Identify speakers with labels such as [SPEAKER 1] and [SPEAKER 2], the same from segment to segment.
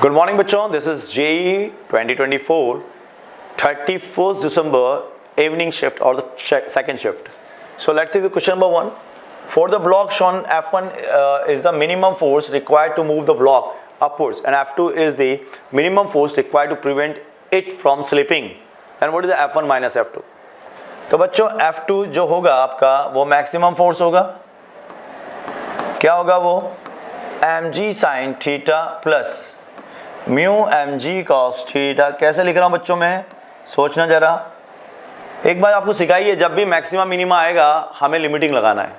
[SPEAKER 1] Good morning बच्चों, this is JEE 2024 31st December evening shift or the second shift. So let's see the question number 1. For the block shown, F1 is the minimum force required to move the block upwards and F2 is the minimum force required to prevent it from slipping. And what is the F1 minus F2? तो बच्चों F2 जो होगा आपका वो maximum force होगा. क्या होगा वो? mg sin theta plus mu mg cos theta. कैसे लिख रहा हूँ बच्चों मैं? सोचना जरा. एक बार आपको सिखाइए, जब भी मैक्सिमम मिनिमा आएगा हमें लिमिटिंग लगाना है.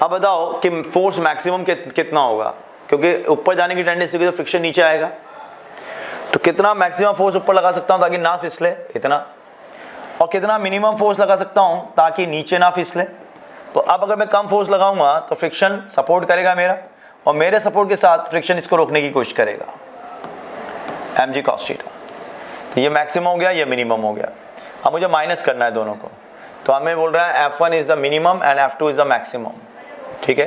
[SPEAKER 1] अब बताओ कि फोर्स मैक्सिमम कितना होगा, क्योंकि ऊपर जाने की टेंडेंसी होगी तो फ्रिक्शन नीचे आएगा. तो कितना मैक्सिमम फोर्स ऊपर लगा सकता हूँ ताकि ना फिसले, इतना. और कितना मिनिमम फोर्स लगा सकता हूँ ताकि नीचे ना फिसले. तो अब अगर मैं कम फोर्स लगाऊंगा तो फ्रिक्शन सपोर्ट करेगा मेरा, और मेरे सपोर्ट के साथ फ्रिक्शन इसको रोकने की कोशिश करेगा. mg cos theta. तो ये मैक्सिमम हो गया, ये मिनिमम हो गया. अब मुझे माइनस करना है दोनों को. तो हमें बोल रहा है F1 is the minimum and F2 is the maximum. ठीक है,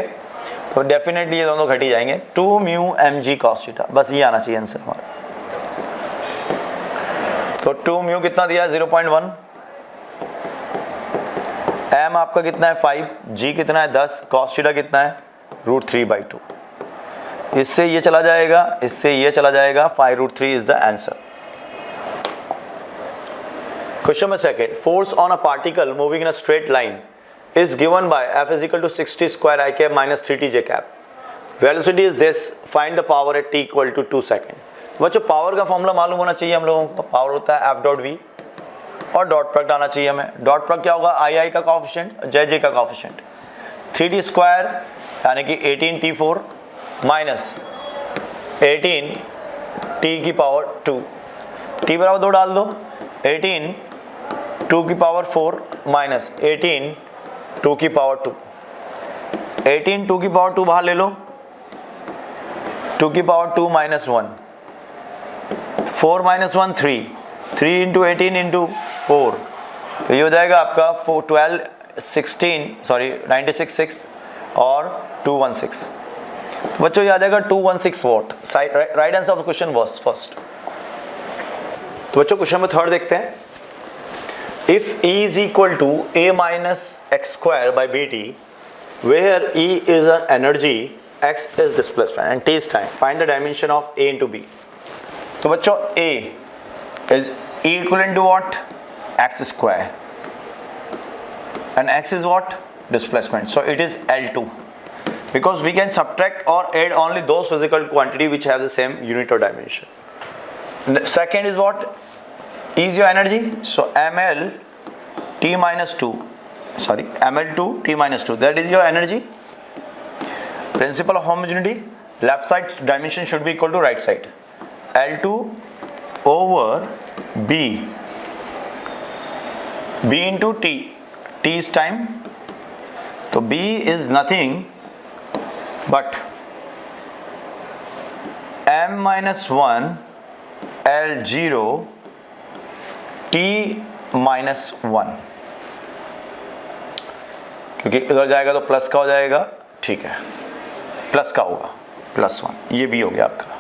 [SPEAKER 1] तो डेफिनेटली ये दोनों घट ही जाएंगे. 2 म्यू mg cos थीटा, बस ये आना चाहिए आंसर हमारा. तो 2 म्यू कितना दिया है? 0.1. m आपका कितना है? 5. g कितना है? 10. cos थीटा कितना है? √3/2. इससे ये चला जाएगा, इससे ये चला जाएगा. 5√3 is the answer. Question number second. Force on a particle moving in a straight line is given by F is equal to 60 square I cap minus 3t j cap. Velocity is this. Find the power at t equal to 2 second. बच्चों power का formula मालूम होना चाहिए हम लोगों को. Power होता है F डॉट वी और डॉट प्रोडक्ट आना चाहिए हमें. डॉट प्रोडक्ट क्या होगा? आई का कोएफिशिएंट, जे का कोएफिशिएंट. 3t स्क्वायर यानी कि 18t4 माइनस 18 t की पावर 2. t बराबर 2 डाल दो. 18 2 की पावर 4 माइनस 18 2 की पावर 2. 18 2 की पावर 2 बाहर ले लो. 2 की power 2 minus 1. 4 minus 1 3. 3 into 18 into 4. तो ये हो जाएगा आपका 12 16 सॉरी 96 6 और 216. तो बच्चों ये आ जाएगा 216 what. Right answer of the question was first. तो बच्चों क्वेश्चन में थर्ड देखते हैं. If E is equal to A minus x square by bt, where E is an energy, x is displacement and t is time, find the dimension of A into B. तो बच्चों A is equivalent to what? X square, and x is what? Displacement. So it is L2, because we can subtract or add only those physical quantity which have the same unit or dimension. Second is what? Is your energy. So ml t minus 2, sorry ml2 t minus 2, that is your energy. Principle of homogeneity, left side dimension should be equal to right side. L2 over b, b into t, t is time. So b is nothing but m minus 1 L0 t minus 1, क्योंकि इधर जाएगा तो plus का हो जाएगा. ठीक है, plus का होगा +1. ये भी हो गया आपका.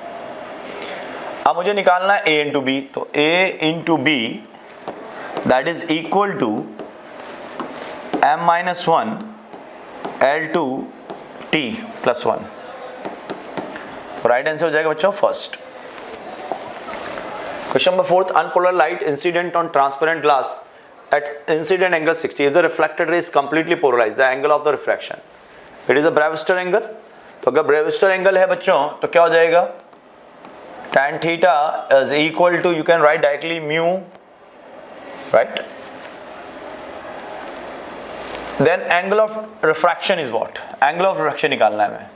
[SPEAKER 1] अब मुझे निकालना है a इंटू बी. तो a into B that is equal to m minus 1 L2 t +1. तो राइट आंसर हो जाएगा बच्चों first. Question number 4. Unpolar light incident on transparent glass at incident angle 60. If the reflected ray is completely polarized, the angle of the refraction, it is a Brewster angle. तो अगर Brewster angle है बच्चों तो क्या हो जाएगा? tan theta is equal to, you can write directly mu, right? Then angle of refraction is what? Angle of refraction निकालना है हमें.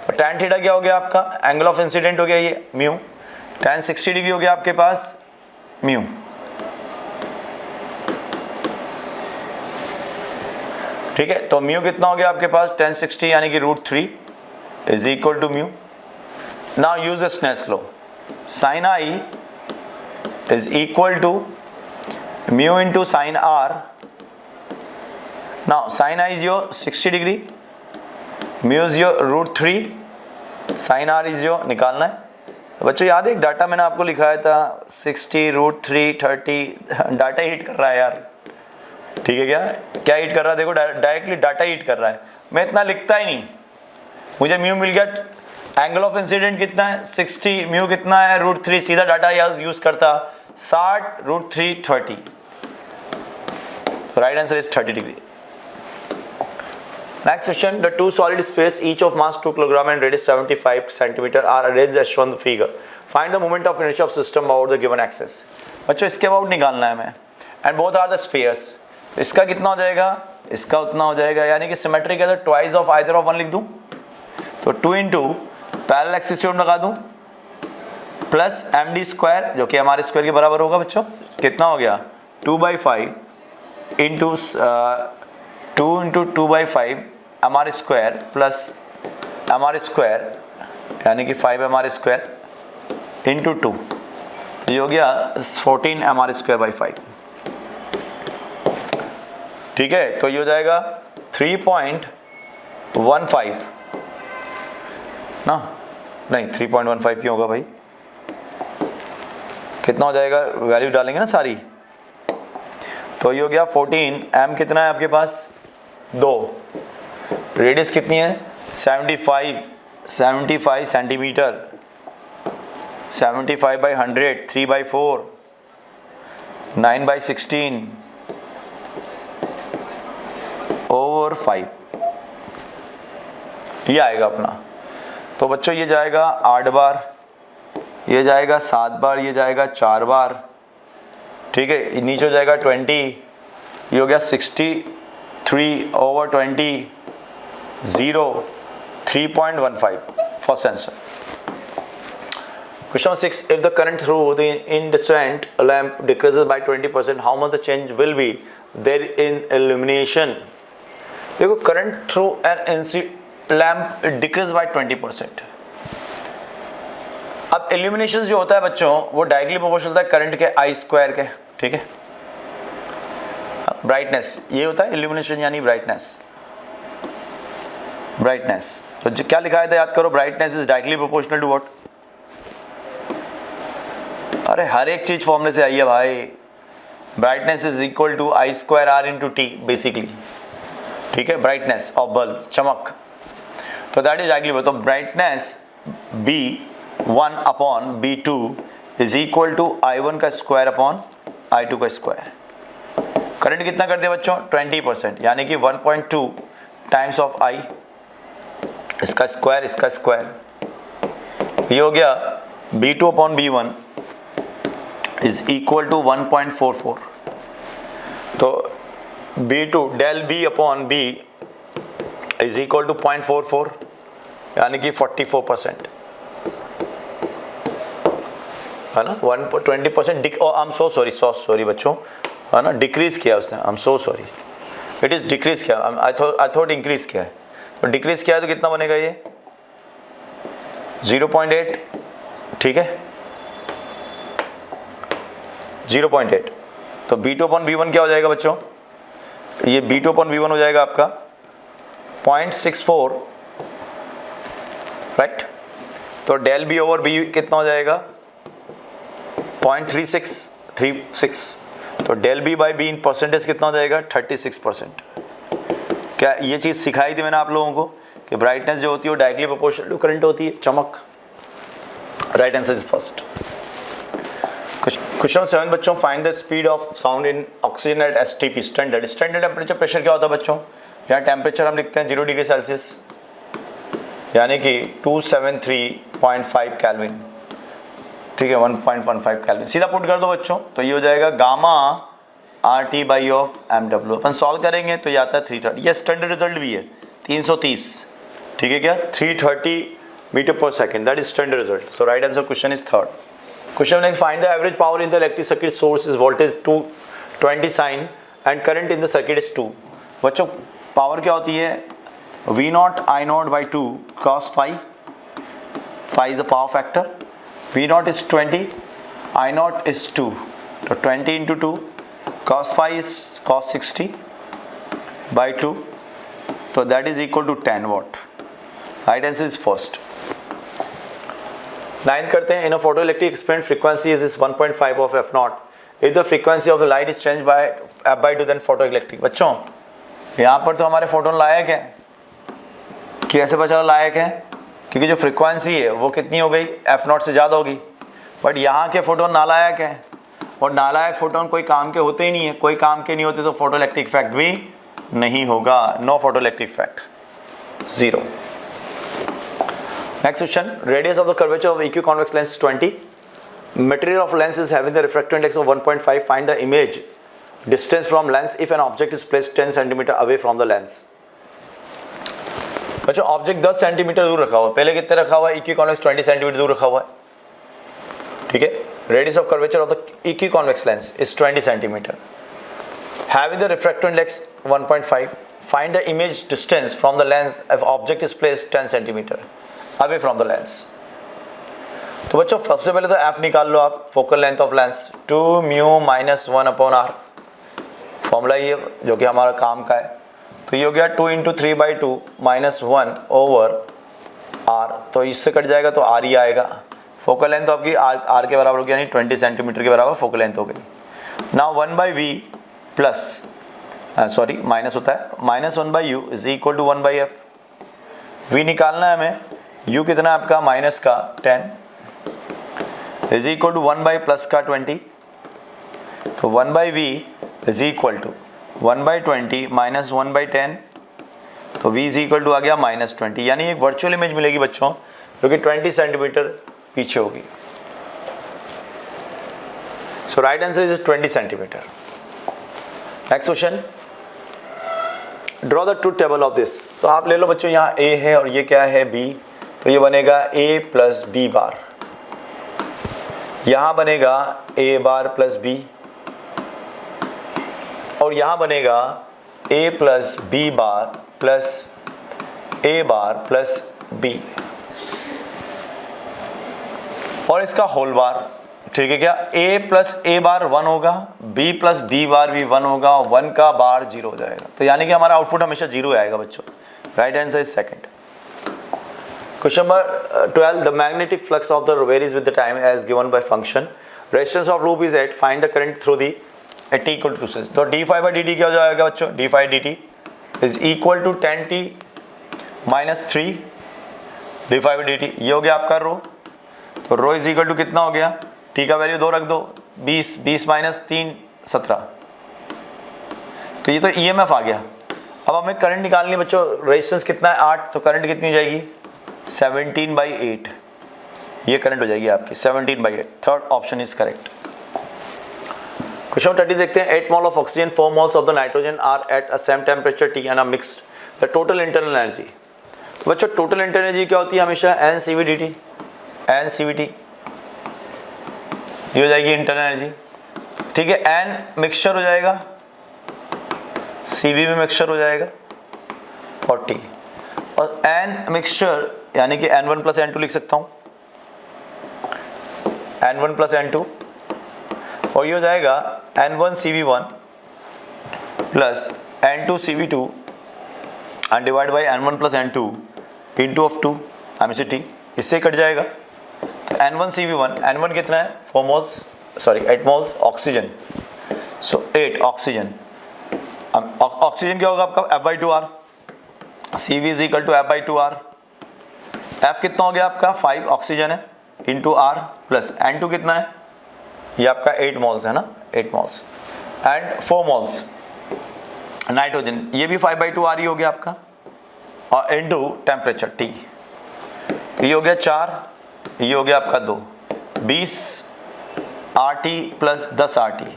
[SPEAKER 1] तो tan theta क्या हो गया आपका? Angle of incident हो गया ये mu. tan 60 डिग्री हो गया आपके पास म्यू. ठीक है, तो म्यू कितना हो गया आपके पास? tan 60 यानी कि √3 is equal to mu. Now use the Snell's law. sin i is equal to mu into sin r. Now sin i is your 60 degree, mu is your √3, sin r is your निकालना है बच्चों याद है एक data मैंने आपको लिखाया था 60√3 30, डाटा हीट कर रहा है यार, ठीक है। क्या हीट कर रहा है, देखो डायरेक्टली डाटा हीट कर रहा है। मैं इतना लिखता ही नहीं, मुझे म्यू मिल गया, एंगल ऑफ इंसिडेंट कितना है 60, म्यू कितना है √3, सीधा डाटा यूज करता 60√3 30, right answer is 30 degree. Next question, the two solid spheres each of mass 2 kg and radius 75 cm are arranged as shown in the figure. Find the moment of inertia of system about the given axis. बच्चों इसके about निकालना है मैं, and both are the spheres. इसका कितना हो जाएगा, इसका उतना हो जाएगा, यानी कि सिमेट्रिक है तो twice of either of one लिख दूं, तो 2 into पैरेलल एक्सिस थ्योरम लगा दूं प्लस md स्क्वायर जो कि हमारे स्क्वायर के बराबर होगा बच्चों, कितना हो गया 2/5 into 2 into 2/5 M square plus M square यानी कि 5 एम स्क्वायर इंटू 2, ये हो गया 14 एम स्क्वायर/5, ठीक है। तो ये हो जाएगा 3.15 ना, नहीं 3.15 क्यों होगा भाई, कितना हो जाएगा, वैल्यू डालेंगे ना सारी, तो ये हो गया 14, एम कितना है आपके पास 2, रेडियस कितनी है 75 सेंटीमीटर, 75/100 3/4 9/16 over 5, ये आएगा अपना। तो बच्चों ये जाएगा 8 बार, ये जाएगा 7 बार, ये जाएगा 4 बार, ठीक है। नीचे हो जाएगा 20, ये हो गया 63/20 0 3.15, first answer. Question 6, if the current through the incandescent lamp decreases by 20%, how much the change will be there in illumination? देखो current through an lamp decreases by 20%। अब illumination जो होता है बच्चों वो डायरेक्टली प्रोपोर्शनल होता है करंट के I स्क्वायर के, ठीक है। ब्राइटनेस ये होता है illumination यानी ब्राइटनेस, तो क्या लिखा था याद करो, brightness is directly proportional to what, अरे हर एक चीज फॉर्मूले से आई है भाई, brightness is equal to I square R into T basically, ठीक है। ब्राइटनेस ऑफ बल्ब, चमक, तो दैट इज डायरेक्टली, तो brightness B1 upon B2 is equal to I1 का स्क्वायर अपॉन I2 का स्क्वायर। करंट कितना कर दिया बच्चों 20%, यानी कि 1.2 टाइम्स ऑफ I, इसका स्क्वायर इसका स्क्वायर, ये हो गया B2 upon B1 is equal to 1.44, तो B2 del B upon B is equal to 0.44, यानी कि 44%, है ना। 20% आई एम सो सॉरी बच्चों, है ना, डिक्रीज किया उसने, I am so sorry, it is decrease किया, आई थॉट इंक्रीज किया है, तो डिक्रीज किया है तो कितना बनेगा ये 0.8, ठीक है 0.8, तो B2 अपॉन B1 क्या हो जाएगा बच्चों, ये B2 अपॉन B1 हो जाएगा आपका 0.64, राइट। तो डेल B ओवर B कितना हो जाएगा 0.36, तो del B by B in percentage कितना हो जाएगा 36%। क्या ये चीज़ सिखाई थी मैंने आप लोगों को कि ब्राइटनेस जो होती है वो डायरेक्टली प्रोपोर्शनल टू करंट होती है, चमक, right answer is first. Question 7 बच्चों, find the speed of sound in oxygen at STP standard temperature pressure क्या होता है बच्चों, यहाँ टेम्परेचर हम लिखते हैं 0 डिग्री सेल्सियस, यानी कि 273.5 केल्विन, ठीक है 1.15 केल्विन, सीधा पुट कर दो बच्चों, तो ये हो जाएगा gamma RT by of MW। Upon solve करेंगे तो ये आता है 330, ये स्टैंडर्ड रिजल्ट भी है 330, ठीक है क्या 330 मीटर पर second, that is standard result. So right answer question is third. Question next, find the average power in the electric circuit source is voltage 220 sine and current in the circuit is 2। बच्चों power क्या होती है V0 I0 by 2 cos phi, phi is the power factor, V0 is 20, I0 is 2, so 20 into 2, cos phi is cos 60 by 2, so that is equal to 10 watt. Right answer is first. 9th करते हैं, in a photoelectric experiment frequency is 1.5 of F not if the frequency of the light is change by F by two then photoelectric. बच्चों यहाँ पर तो हमारे photon लायक है, कैसे पता चला लायक है, क्योंकि जो फ्रीक्वेंसी है वो कितनी हो गई, एफ नॉट से ज़्यादा होगी। बट यहाँ के फोटोन नालायक है, और नालायक फोटोन कोई काम के होते ही नहीं है, कोई काम के नहीं होते तो फोटो इलेक्ट्रिक इफेक्ट भी नहीं होगा, no photoelectric effect, 0। Next question, radius of the curvature of equiconvex lens 20, material of lens is having the refractive index of 1.5, find the image distance from lens if an object is placed 10 cm away from the lens। बच्चों object 10 centimetre दूर रखा हुआ है, पहले कितने रखा हुआ है, इक्विकॉन्वेक्स 20 सेंटीमीटर दूर रखा हुआ है, ठीक है। Radius of curvature of the equiconvex lens is 20 centimetre, having the refractive index 1.5, find the image distance from the lens if object is placed 10 cm away from the lens। तो बच्चों सबसे पहले तो f निकाल लो आप, focal length of lens 2 mu minus 1/r, formula ये जो कि हमारा काम का है। तो ये हो गया 2 × 3/2 माइनस 1/r, तो इससे कट जाएगा तो r ही आएगा। फोकल लेंथ तो आपकी r के बराबर हो गया, यानी 20 सेंटीमीटर के बराबर फोकल लेंथ हो गई। Now 1/v plus sorry minus होता है, minus 1/u is equal to 1/f। v निकालना है हमें, u कितना है आपका माइनस का 10 इज इक्वल टू 1/+ का 20, तो 1/v is equal to 1/20 minus 1/10, तो v इज इक्वल टू आ गया -20, यानी एक वर्चुअल इमेज मिलेगी बच्चों जो कि 20 सेंटीमीटर पीछे होगी। So right answer is 20 centimetre. Next question, draw the truth table of this. तो आप ले लो बच्चों, यहाँ a है और ये क्या है b, तो ये बनेगा a प्लस b बार, यहाँ बनेगा a बार प्लस b, और यहाँ बनेगा a plus b bar plus a bar plus b, और इसका होल बार, ठीक है क्या। a प्लस a बार 1 होगा, b प्लस b बार भी 1 होगा, और 1 का बार 0 हो जाएगा, तो यानी कि हमारा आउटपुट हमेशा 0 आएगा बच्चों। Right answer is second. Question number 12, the magnetic flux of the varies with the time as given by function, resistance of loop is 8, find the current through the at t equal to 6। तो d∅dt क्या हो जाएगा बच्चों, d∅ dt is equal to 10t minus 3 d∅ dt, ये हो गया आपका रो। तो रो इज इक्वल टू कितना हो गया, t का वैल्यू 2 रख दो, 20 माइनस 3 17, तो ये तो EMF आ गया। अब हमें करंट निकालनी है बच्चों, रेजिस्टेंस कितना है 8, तो करंट कितनी हो जाएगी 17/8, ये करंट हो जाएगी आपकी 17/8। Third option is correct. Question 30 देखते हैं, 8 mole of oxygen 4 moles of the nitrogen are at a same temperature T and are mixed, the total internal energy. तो बच्चों टोटल इंटरनल एनर्जी क्या होती है हमेशा, NCV/dt, NCV/T, ये हो जाएगी इंटरनल एनर्जी, ठीक है। N मिक्सचर हो जाएगा, CV में मिक्सचर हो जाएगा, और T, और N मिक्सचर यानी कि N1 + N2 लिख सकता हूँ, N1 + N2, और ये हो जाएगा N1 CV1 plus N2 CV2 and divide by N1 + N2 into of 2 T, इससे कट जाएगा। तो N1 CV1, N1 कितना है 4 moles, sorry 8 moles oxygen, so 8 oxygen, oxygen क्या होगा आपका F/2R, CV is equal to F/2R, F कितना हो गया आपका 5 ऑक्सीजन है इंटू R प्लस N2 कितना है, ये आपका 8 मोल्स है ना, 8 मोल्स एंड 4 मोल्स नाइट्रोजन, ये भी 5/2R ही हो गया आपका, और इंटू टेम्परेचर T, तो ये हो गया 4, ये हो गया आपका 2, 20 RT प्लस 10 RT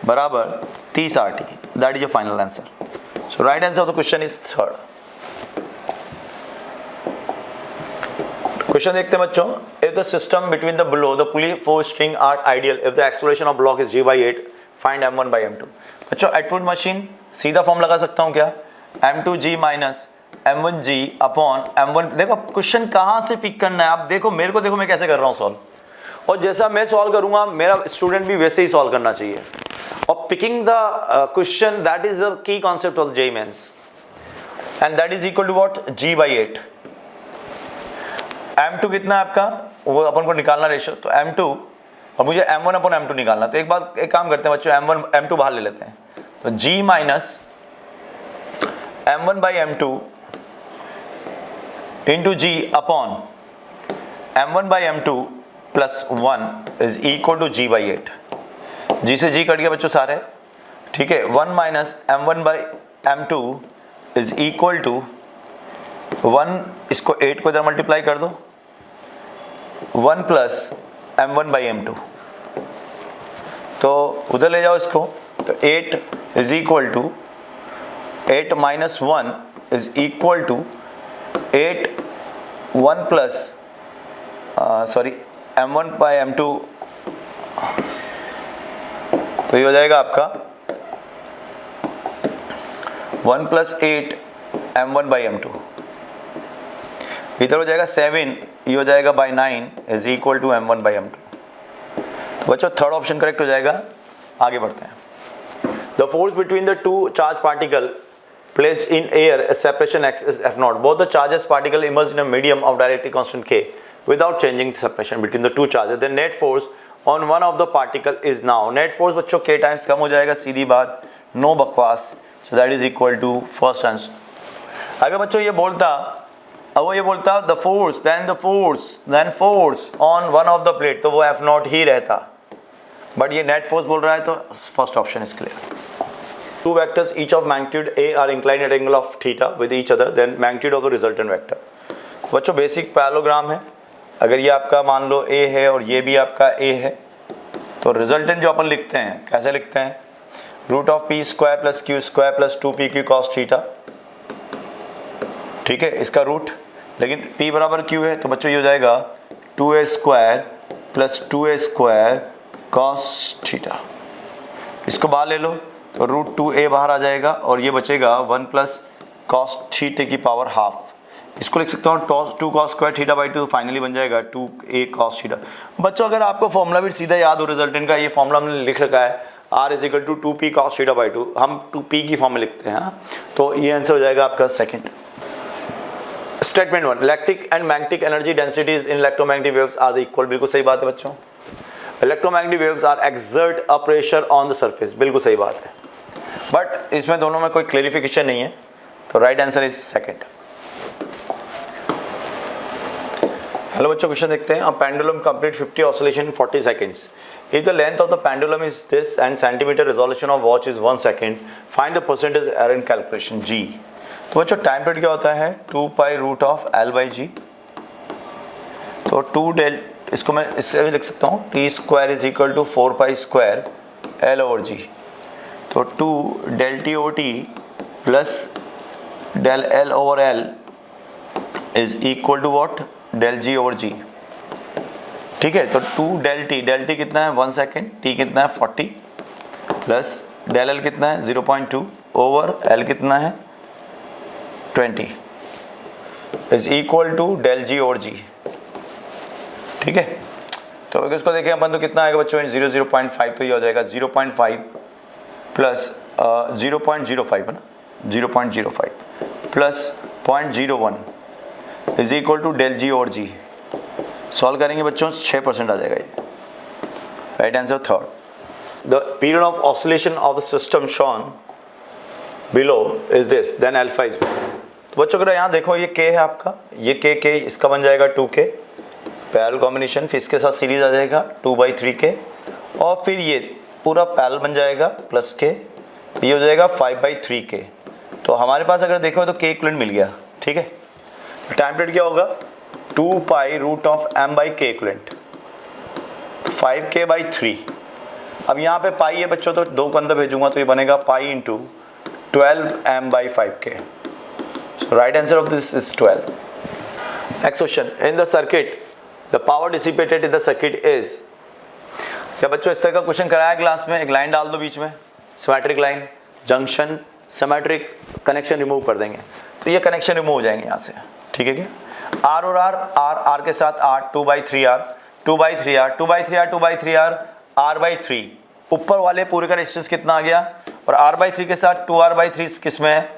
[SPEAKER 1] बराबर 30 RT, that is your final answer. So right answer of the question is third. Question देखते हैं बच्चों, if the system between the below the pulley 4 string are ideal if the acceleration of block is g/8, find m1/m2। बच्चों Atwood machine सीधा form लगा सकता हूं क्या, m2g minus m1g upon m1। देखो क्वेश्चन कहां से पिक करना है, आप देखो मेरे को, देखो मैं कैसे कर रहा हूं सॉल्व, और जैसा मैं सॉल्व करूंगा मेरा स्टूडेंट भी वैसे ही सॉल्व करना चाहिए। और picking the question that is the key concept of JEE mains, and that is equal to what, g/8। m2 कितना है आपका वो अपन को निकालना रेशो, तो M2 और मुझे M1 अपॉन M2 निकालना। तो एक काम करते हैं बच्चों, M1 M2 बाहर ले लेते हैं, तो G minus M1 by M2 into G upon M1 by M2 plus 1 is equal to G by 8। G से G कट गया बच्चों सारे, ठीक है। 1 minus M1 by M2 is equal to 1, इसको 8 को इधर मल्टीप्लाई कर दो, 1 प्लस M1 बाई M2, तो उधर ले जाओ इसको, तो 8 is equal to 8 minus 1 is equal to 8 1 plus M1 by M2, तो ये हो जाएगा आपका 1 प्लस 8 M1 बाई M2, इधर हो जाएगा 7, ये हो जाएगा by 9 is equal to M1 by M2। तो बच्चों थर्ड ऑप्शन करेक्ट हो जाएगा। आगे बढ़ते हैं। The force between the two charge particle placed in air a separation x is F0. Both the charges particle immersed in a medium of directly constant K without changing the separation between the two charges. The net force on one of the particle is now. Net force बच्चों K times कम हो जाएगा, सीधी बात, no बकवास। So that is equal to first answer. अगर बच्चों ये बोलता, अब वो ये बोलता the force then force on one of the plate, तो वो F0 ही रहता, बट ये net force बोल रहा है, तो first option is clear. Two vectors each of magnitude A are inclined at angle of theta with each other, then magnitude of the resultant vector. बच्चों basic parallelogram है, अगर ये आपका मान लो A है और ये भी आपका A है, तो रिजल्टेंट जो अपन लिखते हैं कैसे लिखते हैं, root of P square plus Q square plus 2pq cos theta, ठीक है, इसका रूट, लेकिन P बराबर Q है, तो बच्चों ये हो जाएगा 2a square plus 2a square cos theta. इसको बाहर ले लो, तो रूट 2a बाहर आ जाएगा और ये बचेगा 1 प्लस cos थीटा की पावर हाफ। इसको लिख सकता हूँ 2 cos square theta by 2, finally बन जाएगा 2a cos थीटा। बच्चों अगर आपको फॉर्मूला भी सीधा याद हो रिजल्टेंट का, ये फॉर्मूला हमने लिख रखा है, r is equal to 2p cos theta by 2, हम 2p की फॉर्म में लिखते हैं ना, तो ये आंसर हो जाएगा आपका second. Statement 1, electric and magnetic energy densities in electromagnetic waves are equal. बिल्कुल सही बात है बच्चों, electromagnetic waves are exert a pressure on the surface, बिल्कुल सही बात है, बट इसमें दोनों में कोई क्लेरिफिकेशन नहीं है, तो right answer is second. Hello बच्चों, क्वेश्चन देखते हैं। A pendulum complete 50 oscillation in 40 seconds. If the length of the pendulum is this and centimetre resolution of watch is 1 second, find the percentage error in calculation G. तो बच्चों time period क्या होता है, 2 pi root of L by G, तो 2 del, इसको मैं इससे भी लिख सकता हूँ, T square is equal to 4 pi square L over G, तो 2 del T O T plus del L over L is equal to what, del G over G, ठीक है। तो 2 डेल टी कितना है 1 सेकेंड, टी कितना है 40, plus del L कितना है 0.2 ओवर एल कितना है 20 is equal to del G over G, ठीक है। तो अगर इसको देखें अपन तो कितना आएगा बच्चों, 0.5, तो ये हो जाएगा 0.5 प्लस 0.05 है ना, 0.05 plus 0.01 is equal to del G और जी। सॉल्व करेंगे बच्चों 6% आ जाएगा ये, right answer third. The period of oscillation of the system shown below is this, then alpha is. तो बच्चों अगर यहाँ देखो ये k है आपका, ये k इसका बन जाएगा 2k, पैरेलल कॉम्बिनेशन, फिर इसके साथ सीरीज आ जाएगा 2/3k, और फिर ये पूरा पैरेलल बन जाएगा प्लस के, ये हो जाएगा 5/3k। तो हमारे पास अगर देखो तो के इक्विवेलेंट मिल गया, ठीक है। टाइम पीरियड क्या होगा, 2 pi root of m by K equivalent 5k/3। अब यहाँ पे पाई है बच्चों, तो 2 को अंदर भेजूंगा तो ये बनेगा pi into 12m/5k। Right answer of this is 12। Next question, in the circuit the power dissipated in the circuit is. क्या बच्चों इस तरह का क्वेश्चन कराया क्लास में, एक लाइन डाल दो बीच में, symmetric line, junction, symmetric connection remove कर देंगे, तो ये कनेक्शन रिमूव हो जाएंगे यहाँ से, ठीक है क्या। आर और आर के साथ are, 2/3R, 2/3R, 2/3R, 2/3R, R/3, ऊपर वाले पूरे का रेजिस्टेंस कितना आ गया, और R/3 के साथ 2R/3 किस में है,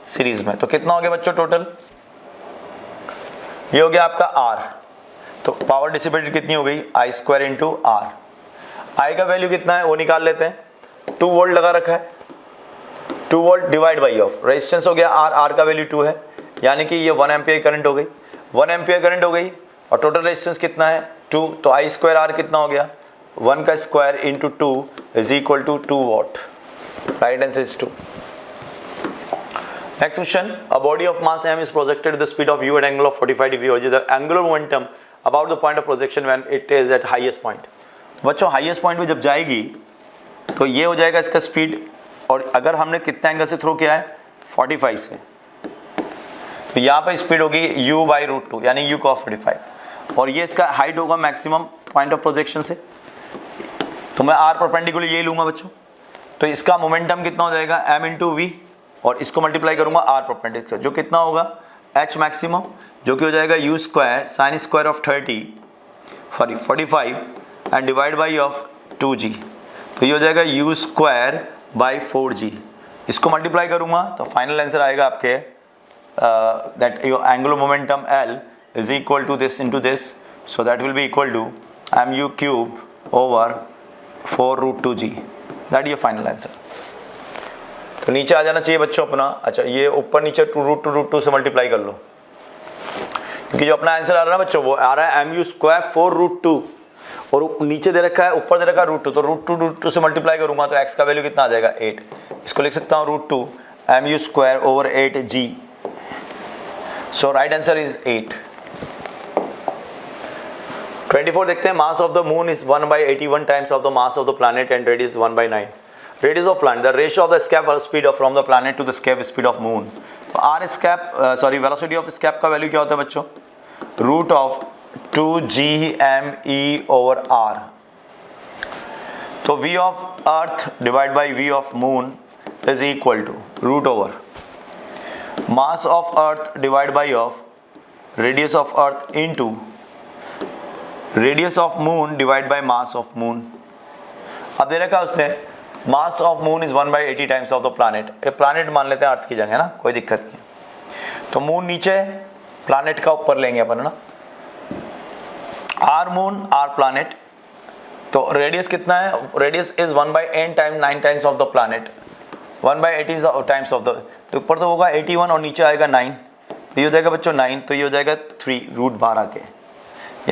[SPEAKER 1] सीरीज में, तो कितना हो गया बच्चों टोटल, ये हो गया आपका R। तो पावर डिसिपेटेड कितनी हो गई, आई स्क्वायर इंटू आर। आई का वैल्यू कितना है वो निकाल लेते हैं, 2 वोल्ट लगा रखा है, 2 volt divide by of resistance हो गया आर, आर का वैल्यू 2 है, यानी कि ये 1 एम्पियर करंट हो गई, 1 एम्पियर करंट हो गई, और टोटल रेजिस्टेंस कितना है 2, तो आई स्क्वायर आर कितना हो गया, 1 का square into 2 is equal to 2 watt. Right answer is 2। Next question, a body of mass m is projected with the speed of u at angle of 45 degree, or the angular momentum about the point of projection when it is at highest point। बच्चों highest point पे जब जाएगी तो ये हो जाएगा इसका speed, और अगर हमने कितने एंगल से थ्रो किया है 45 से, तो यहाँ पे स्पीड होगी u बाई रूट 2 यानी u cos 45, और ये इसका हाइट होगा मैक्सिमम पॉइंट ऑफ प्रोजेक्शन से, तो मैं r परपेंडिकुलर ये लूँगा बच्चों, तो इसका मोमेंटम कितना हो जाएगा m इंटू वी, और इसको मल्टीप्लाई करूंगा r परपेंडिकुलर, जो कितना होगा h मैक्सिमम, जो कि हो जाएगा u square sine square of 45 and divide by of 2g, तो ये हो जाएगा u स्क्वायर बाई 4g। इसको मल्टीप्लाई करूंगा तो फाइनल आंसर आएगा आपके that your angular momentum l is equal to this into this, so that will be equal to mu cube over 4 root 2g, that your final answer. तो नीचे आ जाना चाहिए बच्चों अपना, अच्छा ये ऊपर नीचे 2 रूट 2 से मल्टीप्लाई कर लो, क्योंकि जो अपना आंसर आ रहा है बच्चों वो आ रहा है mu स्क्वायर 4 रूट 2, और नीचे दे रखा है ऊपर दे रखा है रूट 2, तो रूट 2 से मल्टीप्लाई करूंगा तो x का वैल्यू कितना आ जाएगा 8, इसको लिख सकता हूँ root 2 mu square over 8g, so right answer is 8। 24 देखते हैं, mass of the moon is 1/81 times of the mass of the planet and radius 1/9। Radius of planet, the ratio of the escape speed from the planet to the escape speed of moon। तो r escape velocity of escape का value क्या होता है बच्चों, root of 2gme over r। तो v of earth divide by v of moon is equal to root over mass of earth divide by of radius of earth into radius of moon divide by mass of moon. अब दे रखा उसने mass of moon is 1/80 times of the planet, ये planet मान लेते हैं अर्थ की जगह है ना, कोई दिक्कत नहीं। तो मून नीचे प्लैनेट का ऊपर लेंगे अपन है ना, आर मून आर प्लैनेट, तो रेडियस कितना है, radius is 1/n times 9 times of the planet, 1/80 times of the, तो ऊपर तो होगा 81 और नीचे आएगा 9, तो ये हो जाएगा बच्चों 9, तो ये हो जाएगा 3 रूट 12 के,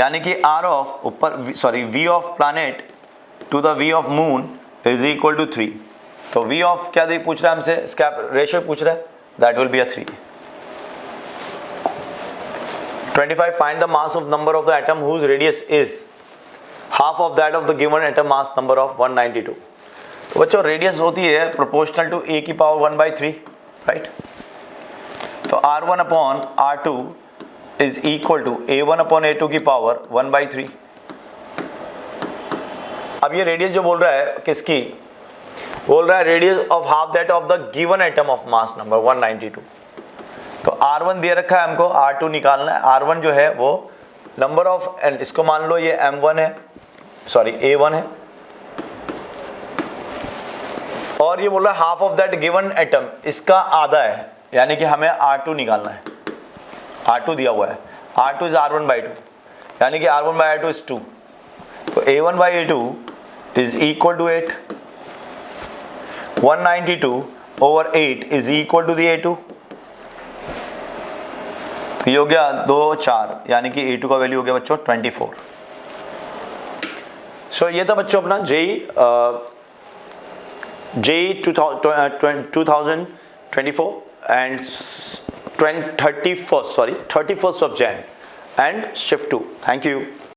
[SPEAKER 1] यानी कि आर ऑफ ऊपर sorry V of planet to the V of moon is equal to 3। तो वी ऑफ क्या देख पूछ रहा है हमसे, स्कैप रेशियो पूछ रहा है, that will be a 3। 25 find the mass of number of the atom whose radius is half of that of the given atom mass number of 192। तो बच्चों रेडियस होती है प्रोपोर्शनल टू a की पावर 1/3, राइट। तो r1 upon r2 is equal to a1 upon a2 की power 1/3। अब ये रेडियस जो बोल रहा है किसकी, बोल रहा है radius of half that of the given atom of mass number 192। तो r1 दे रखा है हमको, r2 निकालना है। r1 जो है वो नंबर ऑफ, इसको मान लो ये m1 है, सॉरी a1 है, और ये बोल रहा है half of that given atom, इसका आधा है, यानी कि हमें r2 निकालना है। r2 दिया हुआ है, r2 इज r1/2, यानी कि r1/2 इज 2, तो a1/a2 is equal to 8, 192 over 8 is equal to the a2, तो ये हो गया 2 4, यानी कि a2 का वैल्यू हो गया बच्चों 24। सो ये था बच्चों अपना JEE 2024 and 31st of Jan and shift 2। Thank you.